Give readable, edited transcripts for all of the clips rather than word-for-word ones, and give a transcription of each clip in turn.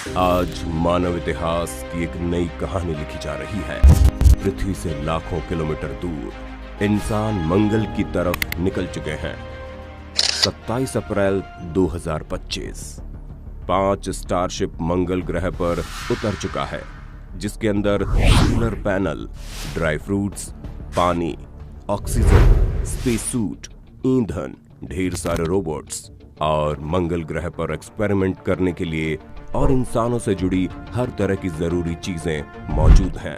आज मानव इतिहास की एक नई कहानी लिखी जा रही है। पृथ्वी से लाखों किलोमीटर दूर इंसान मंगल की तरफ निकल चुके हैं। 27 अप्रैल 2025 5 स्टारशिप मंगल ग्रह पर उतर चुका है, जिसके अंदर सोलर पैनल, ड्राई फ्रूट्स, पानी, ऑक्सीजन, स्पेस सूट, ईंधन, ढेर सारे रोबोट्स और मंगल ग्रह पर एक्सपेरिमेंट करने के लिए और इंसानों से जुड़ी हर तरह की जरूरी चीजें मौजूद हैं।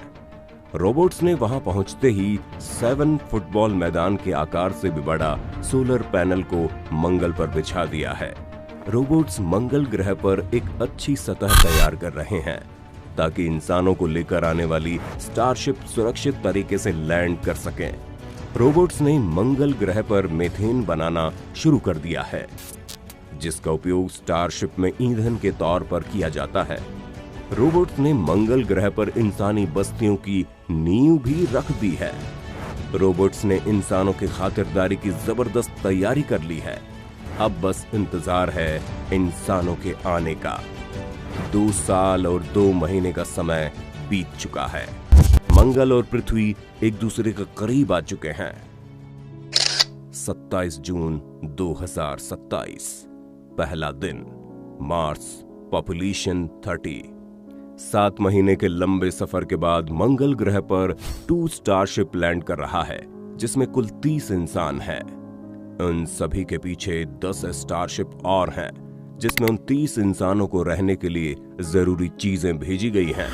रोबोट्स ने वहां पहुंचते ही 7 फुटबॉल मैदान के आकार से भी बड़ा सोलर पैनल को मंगल पर बिछा दिया है। रोबोट्स मंगल ग्रह पर एक अच्छी सतह तैयार कर रहे हैं ताकि इंसानों को लेकर आने वाली स्टारशिप सुरक्षित तरीके से लैंड कर सकें। रोबोट्स ने मंगल ग्रह पर मीथेन बनाना शुरू कर दिया है, जिसका उपयोग स्टारशिप में ईंधन के तौर पर किया जाता है। रोबोट्स ने मंगल ग्रह पर इंसानी बस्तियों की नींव भी रख दी है। रोबोट्स ने इंसानों की खातिरदारी की जबरदस्त तैयारी कर ली है। अब बस इंतजार है इंसानों के आने का। 2 साल और 2 महीने का समय बीत चुका है। मंगल और पृथ्वी एक दूसरे के करीब आ चुके हैं। 27 जून 2027 पहला दिन। Mars, population 30। 7 महीने के लंबे सफर के बाद मंगल ग्रह पर 2 स्टारशिप लैंड कर रहा है, जिसमें कुल 30 इंसान हैं। उन सभी के पीछे 10 स्टारशिप और हैं, जिसमें उन 30 इंसानों को रहने के लिए जरूरी चीजें भेजी गई हैं।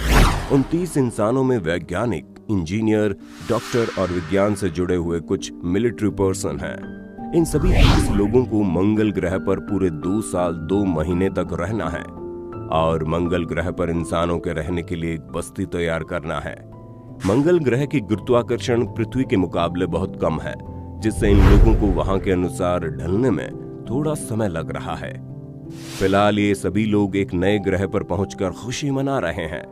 उन 30 इंसानों में वैज्ञानिक, इंजीनियर, डॉक्टर और विज्ञान से जुड़े हुए कुछ मिलिट्री पर्सन हैं। इन सभी 30 लोगों को मंगल ग्रह पर पूरे 2 साल 2 महीने तक रहना है और मंगल ग्रह पर इंसानों के रहने के लिए एक बस्ती तैयार करना है। मंगल ग्रह की गुरुत्वाकर्षण पृथ्वी के मुकाबले बहुत कम है, जिससे इन लोगों को वहां के अनुसार ढलने में थोड़ा समय लग रहा है। फिलहाल ये सभी लोग एक नए ग्रह पर पहुंचकर खुशी मना रहे हैं।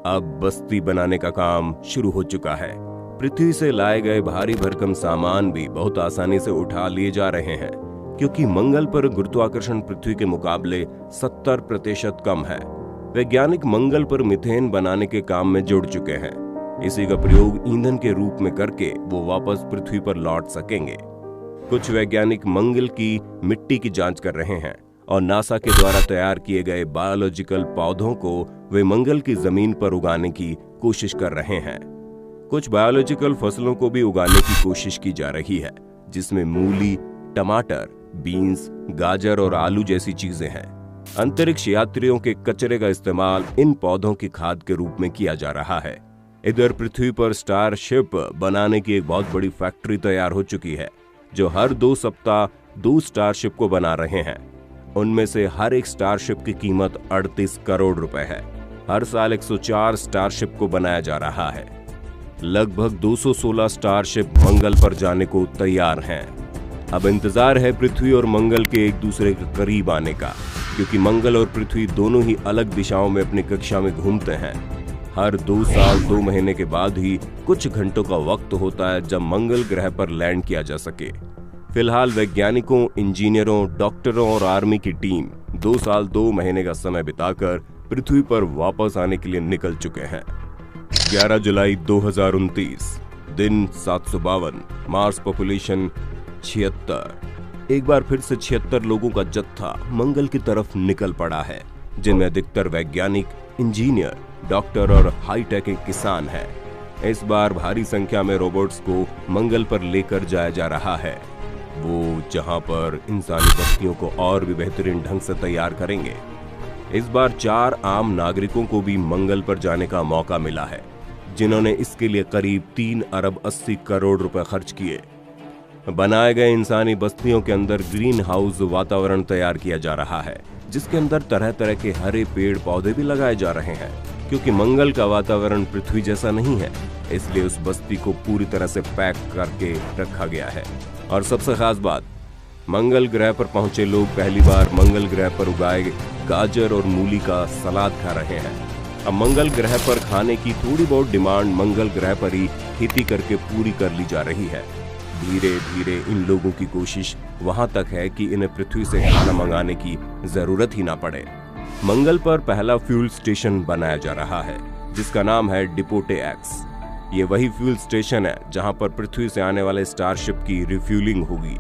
अब बस्ती बनाने का काम शुरू हो चुका है। पृथ्वी से लाए गए भारी भरकम सामान भी बहुत आसानी से उठा लिए जा रहे हैं, क्योंकि मंगल पर गुरुत्वाकर्षण पृथ्वी के मुकाबले 70% कम है। वैज्ञानिक मंगल पर मीथेन बनाने के काम में जुड़ चुके हैं। इसी का प्रयोग ईंधन के रूप में करके वो वापस पृथ्वी पर लौट सकेंगे। कुछ वैज्ञानिक मंगल की मिट्टी की जांच कर रहे हैं और नासा के द्वारा तैयार किए गए बायोलॉजिकल पौधों को वे मंगल की जमीन पर उगाने की कोशिश कर रहे हैं। कुछ बायोलॉजिकल फसलों को भी उगाने की कोशिश की जा रही है, जिसमें मूली, टमाटर, बीन्स, गाजर और आलू जैसी चीजें हैं। अंतरिक्ष यात्रियों के कचरे का इस्तेमाल इन पौधों की खाद के रूप में किया जा रहा है। इधर पृथ्वी पर स्टारशिप बनाने की एक बहुत बड़ी फैक्ट्री तैयार हो चुकी है, जो हर 2 सप्ताह 2 स्टारशिप को बना रहे हैं। उनमें से हर एक स्टारशिप की कीमत 38 करोड़ रुपए है। हर साल 104 स्टारशिप को बनाया जा रहा है। लगभग 216 स्टारशिप मंगल पर जाने को तैयार हैं। अब इंतजार है पृथ्वी और मंगल के एक दूसरे के करीब आने का, क्योंकि मंगल और पृथ्वी दोनों ही अलग दिशाओं में अपनी कक्षा में घूमते हैं। हर 2 साल 2 महीने के बाद ही कुछ घंटों का वक्त होता है जब मंगल ग्रह पर लैंड किया जा सके। फिलहाल वैज्ञानिकों, इंजीनियरों, डॉक्टरों और आर्मी की टीम 2 साल 2 महीने का समय बिताकर पृथ्वी पर वापस आने के लिए निकल चुके हैं। 11 जुलाई 2029 दिन 752। Mars, population 76। एक बार फिर से 76 लोगों का जत्था मंगल की तरफ निकल पड़ा है, जिनमें अधिकतर वैज्ञानिक, इंजीनियर, डॉक्टर और हाईटेक किसान हैं। इस बार भारी संख्या में रोबोट्स को मंगल पर लेकर जाया जा रहा है, वो जहां पर इंसानी बस्तियों को और भी बेहतरीन ढंग से तैयार करेंगे। इस बार 4 आम नागरिकों को भी मंगल पर जाने का मौका मिला है, जिन्होंने इसके लिए करीब 3 अरब 80 करोड़ रुपए खर्च किए। बनाए गए इंसानी बस्तियों के अंदर ग्रीन हाउस वातावरण तैयार किया जा रहा है, जिसके अंदर तरह तरह के हरे पेड़ पौधे भी लगाए जा रहे हैं। क्योंकि मंगल का वातावरण पृथ्वी जैसा नहीं है, इसलिए उस बस्ती को पूरी तरह से पैक करके रखा गया है। और सबसे खास बात, मंगल ग्रह पर पहुंचे लोग पहली बार मंगल ग्रह पर उगाए गाजर और मूली का सलाद खा रहे हैं। अब मंगल ग्रह पर खाने की थोड़ी बहुत डिमांड मंगल ग्रह पर ही खेती करके पूरी कर ली जा रही है। धीरे धीरे इन लोगों की कोशिश वहां तक है कि इन्हें पृथ्वी से खाना मंगाने की जरूरत ही ना पड़े। मंगल पर पहला फ्यूल स्टेशन बनाया जा रहा है जिसका नाम है डिपोटे एक्स। ये वही फ्यूल स्टेशन है जहां पर पृथ्वी से आने वाले स्टारशिप की रिफ्यूलिंग होगी।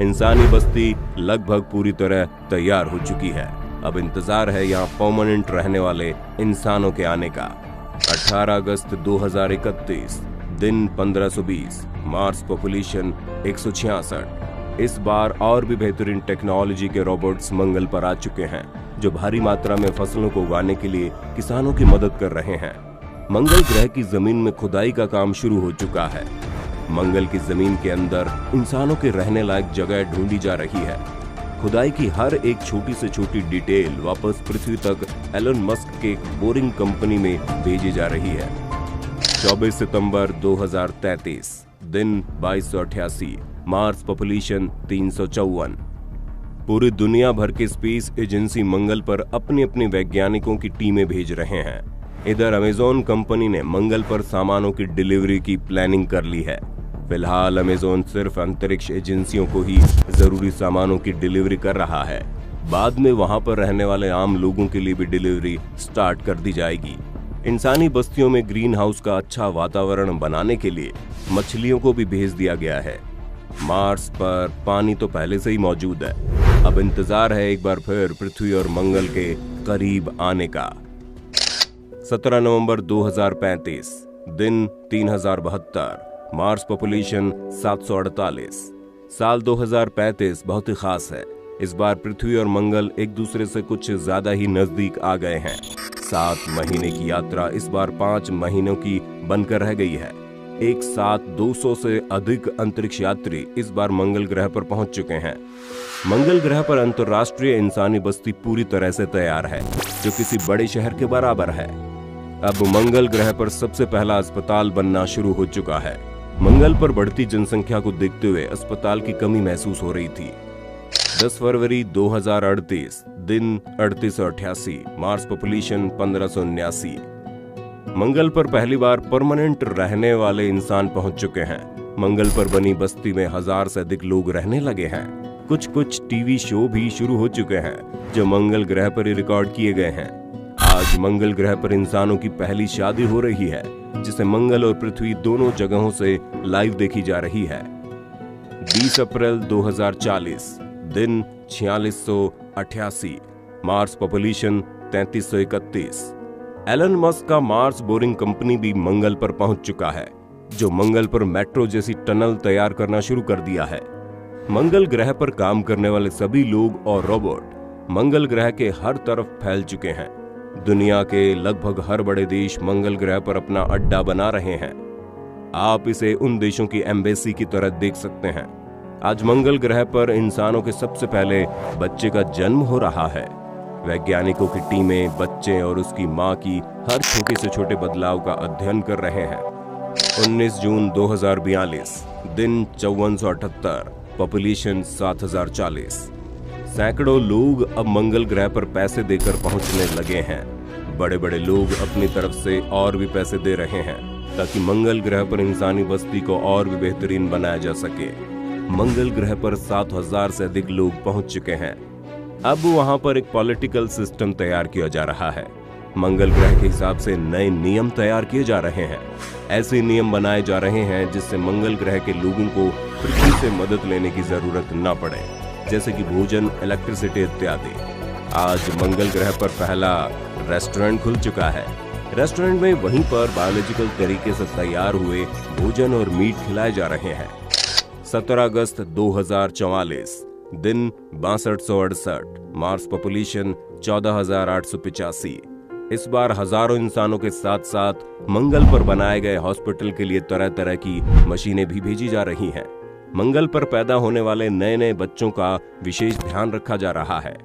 इंसानी बस्ती लगभग पूरी तरह तैयार हो चुकी है। अब इंतजार है यहाँ परमानेंट रहने वाले इंसानों के आने का। 18 अगस्त 2031 दिन 1520, मार्स पॉपुलेशन 166। इस बार और भी बेहतरीन टेक्नोलॉजी के रोबोट्स मंगल पर आ चुके हैं जो भारी मात्रा में फसलों को उगाने के लिए किसानों की मदद कर रहे हैं। मंगल ग्रह की जमीन में खुदाई का काम शुरू हो चुका है। मंगल की जमीन के अंदर इंसानों के रहने लायक जगह ढूंढी जा रही है। खुदाई की हर एक छोटी से छोटी डिटेल वापस पृथ्वी तक एलन मस्क के बोरिंग कंपनी में भेजी जा रही है। 24 सितंबर 2033 दिन 2288, मार्स पॉपुलेशन 354। पूरी दुनिया भर के स्पेस एजेंसी मंगल पर अपनी अपनी वैज्ञानिकों की टीमें भेज रहे हैं। इधर अमेज़न कंपनी ने मंगल पर सामानों की डिलीवरी की प्लानिंग कर ली है। फिलहाल अमेज़न सिर्फ अंतरिक्ष एजेंसियों को ही जरूरी सामानों की डिलीवरी कर रहा है। बाद में वहां पर रहने वाले आम लोगों के लिए भी डिलीवरी स्टार्ट कर दी जाएगी। इंसानी बस्तियों में ग्रीन हाउस का अच्छा वातावरण बनाने के लिए मछलियों को भी भेज दिया गया है। मार्स पर पानी तो पहले से ही मौजूद है। अब इंतजार है एक बार फिर पृथ्वी और मंगल के करीब आने का। 17 नवंबर 2035 दिन 3072, मार्स पॉपुलेशन 748। साल 2035 बहुत ही खास है। इस बार पृथ्वी और मंगल एक दूसरे से कुछ ज्यादा ही नजदीक आ गए हैं। 7 महीने की यात्रा इस बार 5 महीनों की बनकर रह गई है। एक साथ 200 से अधिक अंतरिक्ष यात्री इस बार मंगल ग्रह पर पहुंच चुके हैं। मंगल ग्रह पर अंतर्राष्ट्रीय इंसानी बस्ती पूरी तरह से तैयार है जो किसी बड़े शहर के बराबर है। अब मंगल ग्रह पर सबसे पहला अस्पताल बनना शुरू हो चुका है। मंगल पर बढ़ती जनसंख्या को देखते हुए अस्पताल की कमी महसूस हो रही थी। 10 फरवरी 2038 दिन 3888, मार्स पॉपुलेशन 1579। मंगल पर पहली बार परमानेंट रहने वाले इंसान पहुंच चुके हैं। मंगल पर बनी बस्ती में 1000 से अधिक लोग रहने लगे हैं। कुछ टीवी शो भी शुरू हो चुके हैं जो मंगल ग्रह पर ही रिकॉर्ड किए गए हैं। आज मंगल ग्रह पर इंसानों की पहली शादी हो रही है जिसे मंगल और पृथ्वी दोनों जगहों से लाइव देखी जा रही है। 20 अप्रैल 2040 दिन 4688, मार्स पॉपुलेशन 3331। एलन मस्क का मार्स बोरिंग कंपनी भी मंगल पर पहुंच चुका है जो मंगल पर मेट्रो जैसी टनल तैयार करना शुरू कर दिया है। मंगल ग्रह पर काम करने वाले सभी लोग और रोबोट मंगल ग्रह के हर तरफ फैल चुके हैं। दुनिया के लगभग हर बड़े देश मंगल ग्रह पर अपना अड्डा बना रहे हैं। आप इसे उन देशों की एम्बेसी की तरह देख सकते हैं। आज मंगल ग्रह पर इंसानों के सबसे पहले बच्चे का जन्म हो रहा है। वैज्ञानिकों की टीमें बच्चे और उसकी मां की हर छोटे से छोटे बदलाव का अध्ययन कर रहे हैं। 19 जून 2042 दिन 5478, पॉपुलेशन 7040। सैकड़ों लोग अब मंगल ग्रह पर पैसे देकर पहुंचने लगे हैं। बड़े बड़े लोग अपनी तरफ से और भी पैसे दे रहे हैं ताकि मंगल ग्रह पर इंसानी बस्ती को और भी बेहतरीन बनाया जा सके। मंगल ग्रह पर 7000 से अधिक लोग पहुंच चुके हैं। अब वहां पर एक पॉलिटिकल सिस्टम तैयार किया जा रहा है। मंगल ग्रह के हिसाब से नए नियम तैयार किए जा रहे हैं। ऐसे नियम बनाए जा रहे हैं जिससे मंगल ग्रह के लोगों को पृथ्वी से मदद लेने की जरूरत न पड़े, जैसे कि भोजन, इलेक्ट्रिसिटी इत्यादि। आज मंगल ग्रह पर पहला रेस्टोरेंट खुल चुका है। रेस्टोरेंट में वहीं पर बायोलॉजिकल तरीके से तैयार हुए भोजन और मीट खिलाए जा रहे हैं। 17 अगस्त 2044 दिन 6268, मार्स पॉपुलेशन 14885। इस बार हजारों इंसानों के साथ साथ मंगल पर बनाए गए हॉस्पिटल के लिए तरह तरह की मशीनें भी भेजी जा रही हैं। मंगल पर पैदा होने वाले नए नए बच्चों का विशेष ध्यान रखा जा रहा है।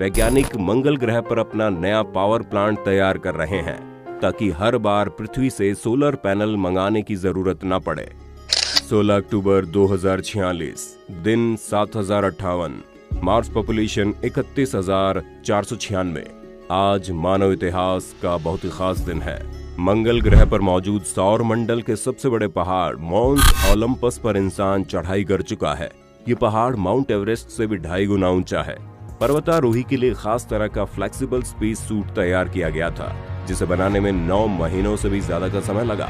वैज्ञानिक मंगल ग्रह पर अपना नया पावर प्लांट तैयार कर रहे हैं ताकि हर बार पृथ्वी से सोलर पैनल मंगाने की जरूरत न पड़े। 16 अक्टूबर 2046 दिन 7058, मार्स पॉपुलेशन 31496। आज मानव इतिहास का बहुत ही खास दिन है। मंगल ग्रह पर मौजूद सौर मंडल के सबसे बड़े पहाड़ माउंट ओलंपस पर इंसान चढ़ाई कर चुका है। ये पहाड़ माउंट एवरेस्ट से भी 2.5 गुना ऊंचा है। पर्वतारोही के लिए खास तरह का फ्लेक्सिबल स्पेस सूट तैयार किया गया था, जिसे बनाने में 9 महीनों से भी ज्यादा का समय लगा।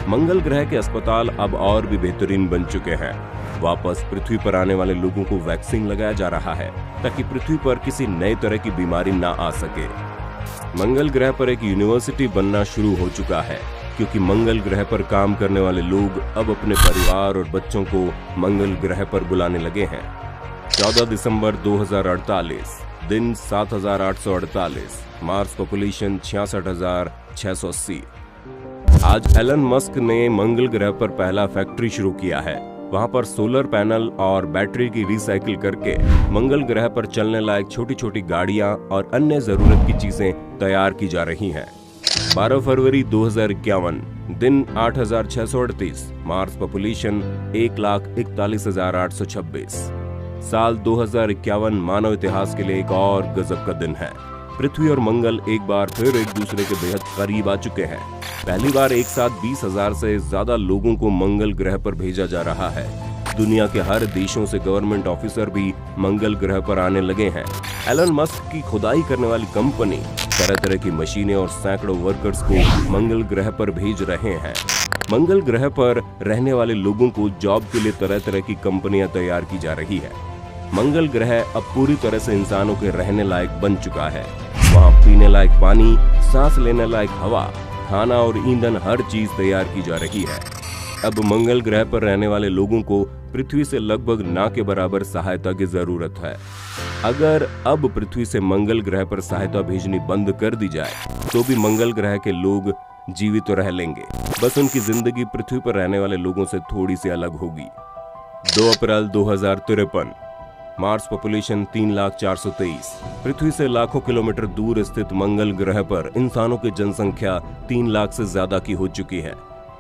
मंगल ग्रह के अस्पताल अब और भी बेहतरीन बन चुके हैं। वापस पृथ्वी पर आने वाले लोगों को वैक्सीन लगाया जा रहा है ताकि पृथ्वी पर किसी नए तरह की बीमारी ना आ सके। मंगल ग्रह पर एक यूनिवर्सिटी बनना शुरू हो चुका है, क्योंकि मंगल ग्रह पर काम करने वाले लोग अब अपने परिवार और बच्चों को मंगल ग्रह पर बुलाने लगे हैं। 14 दिसंबर 2048, दिन 7848, मार्स पॉपुलेशन 66,680। आज एलन मस्क ने मंगल ग्रह पर पहला फैक्ट्री शुरू किया है। वहां पर सोलर पैनल और बैटरी की रिसाइकिल करके मंगल ग्रह पर चलने लायक छोटी छोटी गाड़ियां और अन्य जरूरत की चीजें तैयार की जा रही हैं। 12 फरवरी 2051, दिन 8638, मार्स पॉपुलेशन 1,41,826। साल 2051 मानव इतिहास के लिए एक और गजब का दिन है। पृथ्वी और मंगल एक बार फिर एक दूसरे के बेहद करीब आ चुके हैं। पहली बार एक साथ 20,000 से ज्यादा लोगों को मंगल ग्रह पर भेजा जा रहा है। दुनिया के हर देशों से गवर्नमेंट ऑफिसर भी मंगल ग्रह पर आने लगे हैं। एलन मस्क की खुदाई करने वाली कंपनी तरह तरह की मशीनें और सैकड़ों वर्कर्स को मंगल ग्रह पर भेज रहे हैं। मंगल ग्रह पर रहने वाले लोगों को जॉब के लिए तरह तरह की कंपनियां तैयार की जा रही है। मंगल ग्रह अब पूरी तरह से इंसानों के रहने लायक बन चुका है। वहाँ पीने लायक पानी, सांस लेने लायक हवा, खाना और ईंधन, हर चीज तैयार की जा रही है। अब मंगल ग्रह पर रहने वाले लोगों को पृथ्वी से लगभग ना के बराबर सहायता की जरूरत है। अगर अब पृथ्वी से मंगल ग्रह पर सहायता भेजनी बंद कर दी जाए तो भी मंगल ग्रह के लोग जीवित तो रह लेंगे, बस उनकी जिंदगी पृथ्वी पर रहने वाले लोगों से थोड़ी सी अलग होगी। 2 अप्रैल 2053, मार्स पॉपुलेशन 3,04,23। पृथ्वी से लाखों किलोमीटर दूर स्थित मंगल ग्रह पर इंसानों की जनसंख्या 3 लाख से ज्यादा की हो चुकी है।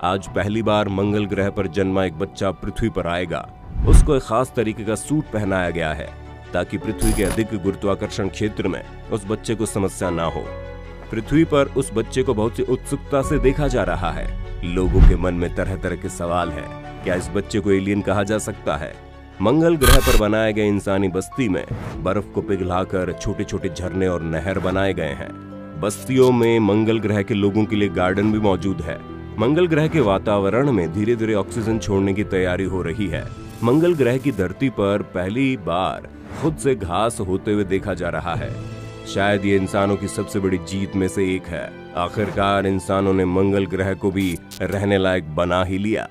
आज पहली बार मंगल ग्रह पर जन्मा एक बच्चा पृथ्वी पर आएगा। उसको एक खास तरीके का सूट पहनाया गया है ताकि पृथ्वी के अधिक गुरुत्वाकर्षण क्षेत्र में उस बच्चे को समस्या ना हो। पृथ्वी पर उस बच्चे को बहुत सी उत्सुकता से देखा जा रहा है। लोगों के मन में तरह तरह के सवाल हैं। क्या इस बच्चे को एलियन कहा जा सकता है? मंगल ग्रह पर बनाए गए इंसानी बस्ती में बर्फ को पिघलाकर छोटे छोटे झरने और नहर बनाए गए हैं। बस्तियों में मंगल ग्रह के लोगों के लिए गार्डन भी मौजूद है। मंगल ग्रह के वातावरण में धीरे धीरे ऑक्सीजन छोड़ने की तैयारी हो रही है। मंगल ग्रह की धरती पर पहली बार खुद से घास होते हुए देखा जा रहा है। शायद ये इंसानों की सबसे बड़ी जीत में से एक है। आखिरकार इंसानों ने मंगल ग्रह को भी रहने लायक बना ही लिया।